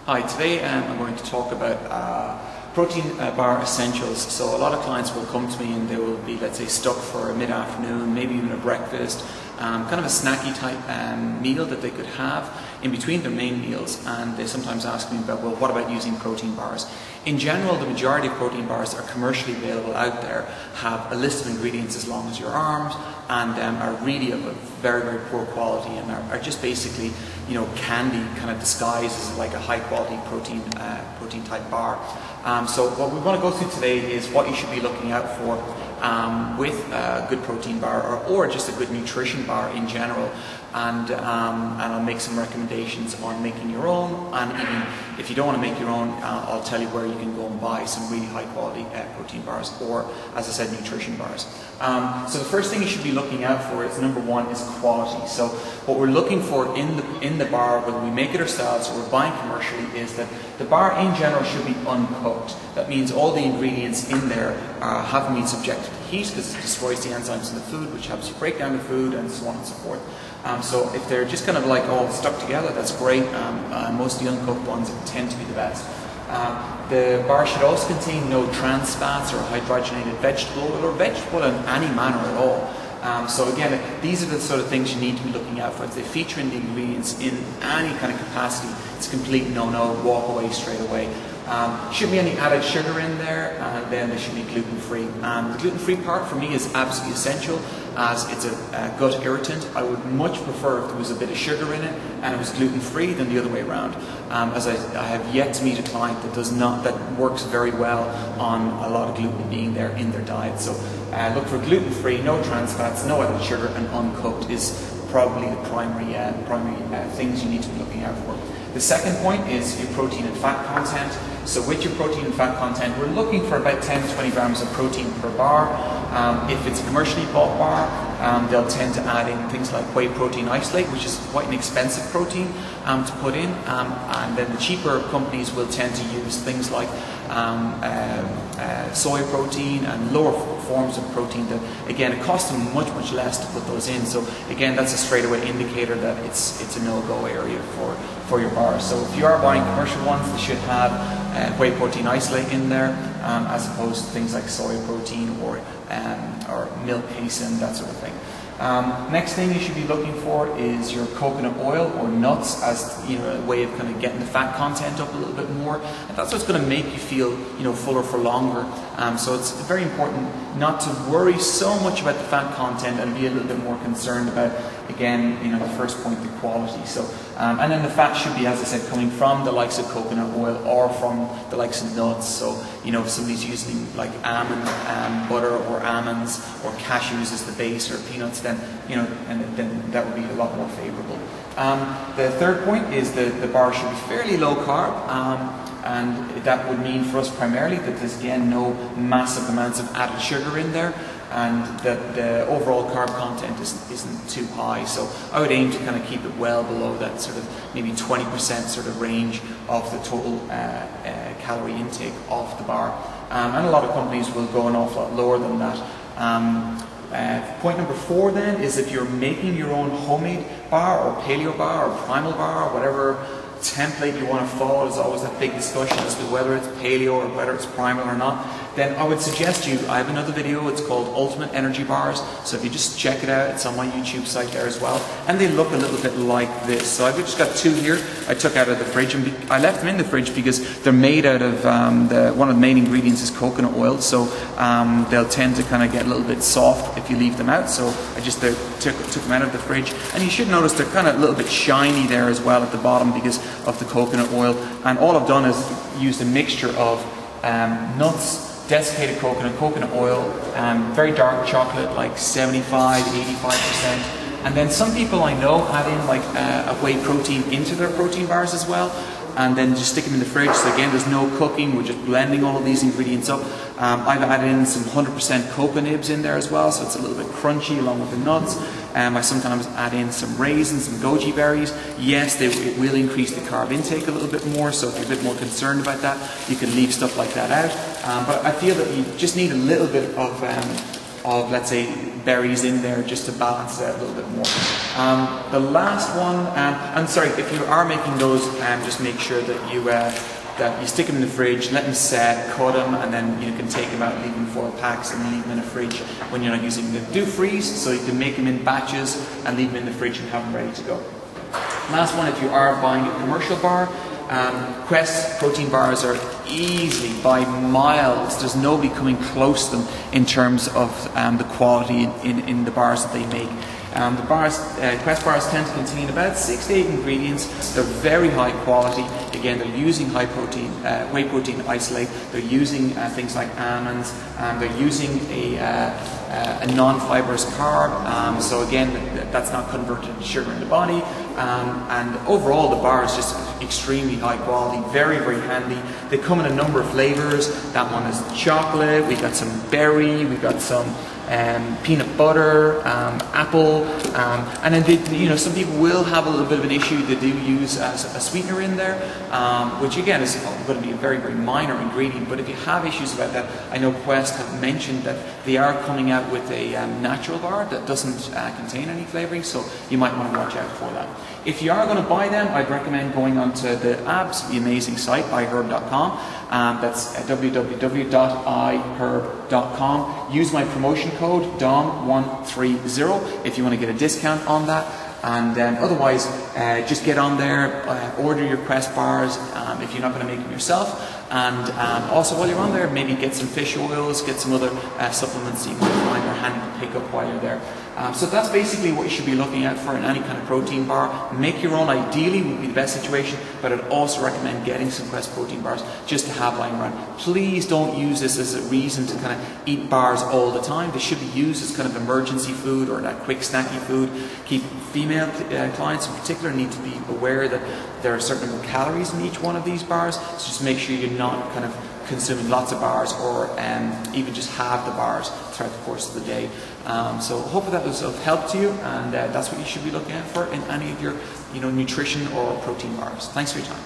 Hi, today I'm going to talk about protein bar essentials. So a lot of clients will come to me and they will be, let's say, stuck for a mid-afternoon, maybe even a breakfast, kind of a snacky type meal that they could have in between their main meals, and they sometimes ask me about, well, what about using protein bars? In general, the majority of protein bars are commercially available out there, have a list of ingredients as long as your arms, and are really of a very, very poor quality, and are just basically, candy kind of disguised as like a high quality protein type bar. So what we want to go through today is what you should be looking out for with a good protein bar or just a good nutrition bar in general, and I'll make some recommendations on making your own, and even if you don't want to make your own, I'll tell you where you can go and buy some really high quality protein bars, or as I said, nutrition bars. So the first thing you should be looking out for is, number one, is quality. So what we're looking for in the bar, whether we make it ourselves or we're buying commercially, is that the bar in general should be uncooked. That means all the ingredients in there haven't been subjected to heat, because it destroys the enzymes in the food, which helps you break down the food, and so on and so forth. So if they're just kind of like all stuck together, that's great. Most of the uncooked ones tend to be the best. The bar should also contain no trans fats or hydrogenated vegetable oil, or vegetable in any manner at all. So again, these are the sort of things you need to be looking out for. If they feature in the ingredients in any kind of capacity, it's a complete no-no, walk away straight away. Shouldn't be any added sugar in there, and then they should be gluten-free. The gluten-free part for me is absolutely essential, as it's a gut irritant. I would much prefer if there was a bit of sugar in it and it was gluten-free than the other way around, as I have yet to meet a client that works very well on a lot of gluten being there in their diet. So look for gluten-free, no trans fats, no added sugar, and uncooked is probably the primary things you need to be looking out for. The second point is your protein and fat content. So with your protein and fat content, we're looking for about 10 to 20 grams of protein per bar. If it's a commercially bought bar, they'll tend to add in things like whey protein isolate, which is quite an expensive protein to put in. And then the cheaper companies will tend to use things like soy protein and lower forms of protein that, again, it costs them much, much less to put those in. So again, that's a straightaway indicator that it's a no-go area for your bars. So if you are buying commercial ones, they should have whey protein isolate in there, as opposed to things like soy protein or milk casein, that sort of thing. Next thing you should be looking for is your coconut oil or nuts, as a way of kind of getting the fat content up a little bit more, and that's what's going to make you feel fuller for longer. So it's very important not to worry so much about the fat content and be a little bit more concerned about, again, the first point, the quality. So and then the fat should be, as I said, coming from the likes of coconut oil or from the likes of nuts. So if somebody's using like almond butter or almonds or cashews as the base, or peanuts, then then that would be a lot more favorable. The third point is the bar should be fairly low carb, and that would mean for us primarily that there's, again, no massive amounts of added sugar in there, and that the overall carb content isn't too high. So I would aim to kind of keep it well below that sort of maybe 20% sort of range of the total calorie intake of the bar. And a lot of companies will go an awful lot lower than that. Point number 4 then is, if you're making your own homemade bar or paleo bar or primal bar or whatever template you want to follow, there's always that big discussion as to whether it's paleo or whether it's primal or not, then I would suggest I have another video, it's called Ultimate Energy Bars, so if you just check it out, it's on my YouTube site there as well, and they look a little bit like this. So I've just got 2 here I took out of the fridge, and I left them in the fridge because they're made out of, one of the main ingredients is coconut oil, so they'll tend to kind of get a little bit soft if you leave them out, so I just took them out of the fridge, and you should notice they're kind of a little bit shiny there as well at the bottom because of the coconut oil. And all I've done is used a mixture of nuts, desiccated coconut oil, very dark chocolate, like 75, 85%. And then some people I know add in like a whey protein into their protein bars as well, and then just stick them in the fridge. So again, there's no cooking, we're just blending all of these ingredients up. I've added in some 100% cocoa nibs in there as well, so it's a little bit crunchy along with the nuts. I sometimes add in some raisins, some goji berries. Yes, it will increase the carb intake a little bit more, so if you're a bit more concerned about that, you can leave stuff like that out. But I feel that you just need a little bit of let's say, berries in there just to balance it out a little bit more. The last one, and sorry, if you are making those, just make sure that you stick them in the fridge, let them set, cut them, and then you can take them out, leave them in 4 packs, and leave them in the fridge when you're not using them. Do freeze, so you can make them in batches and leave them in the fridge and have them ready to go. Last one, if you are buying a commercial bar, Quest protein bars are easily by miles. There's nobody coming close to them in terms of the quality in the bars that they make. The Quest bars tend to contain about 6 to 8 ingredients. They're very high quality. Again, they're using high protein, whey protein isolate. They're using things like almonds. They're using a non-fibrous carb. So again, that's not converted to sugar in the body. And overall, the bar is just extremely high quality, very, very handy. They come in a number of flavors. That one is chocolate. We've got some berry. We've got some peanut butter, apple, and then some people will have a little bit of an issue. They do use a sweetener in there, which again is going to be a very, very minor ingredient. But if you have issues about that, I know Quest have mentioned that they are coming out with a natural bar that doesn't contain any flavouring, so you might want to watch out for that. If you are going to buy them, I'd recommend going onto the absolutely amazing site, iherb.com. That's www.iherb.com. Use my promotion code DOM130 if you want to get a discount on that. And otherwise, just get on there, order your Quest bars if you're not going to make them yourself. And also, while you're on there, maybe get some fish oils, get some other supplements that you might find are handy to pick up while you're there. So that's basically what you should be looking out for in any kind of protein bar. Make your own, ideally, would be the best situation, but I'd also recommend getting some Quest protein bars just to have lying around. Please don't use this as a reason to kind of eat bars all the time. They should be used as kind of emergency food or that quick snacky food. Keep female clients in particular need to be aware that there are certain number of calories in each one of these bars, so just make sure you're not kind of consuming lots of bars or even just halve the bars throughout the course of the day. So hopefully that was of help to you, and that's what you should be looking out for in any of your nutrition or protein bars. Thanks for your time.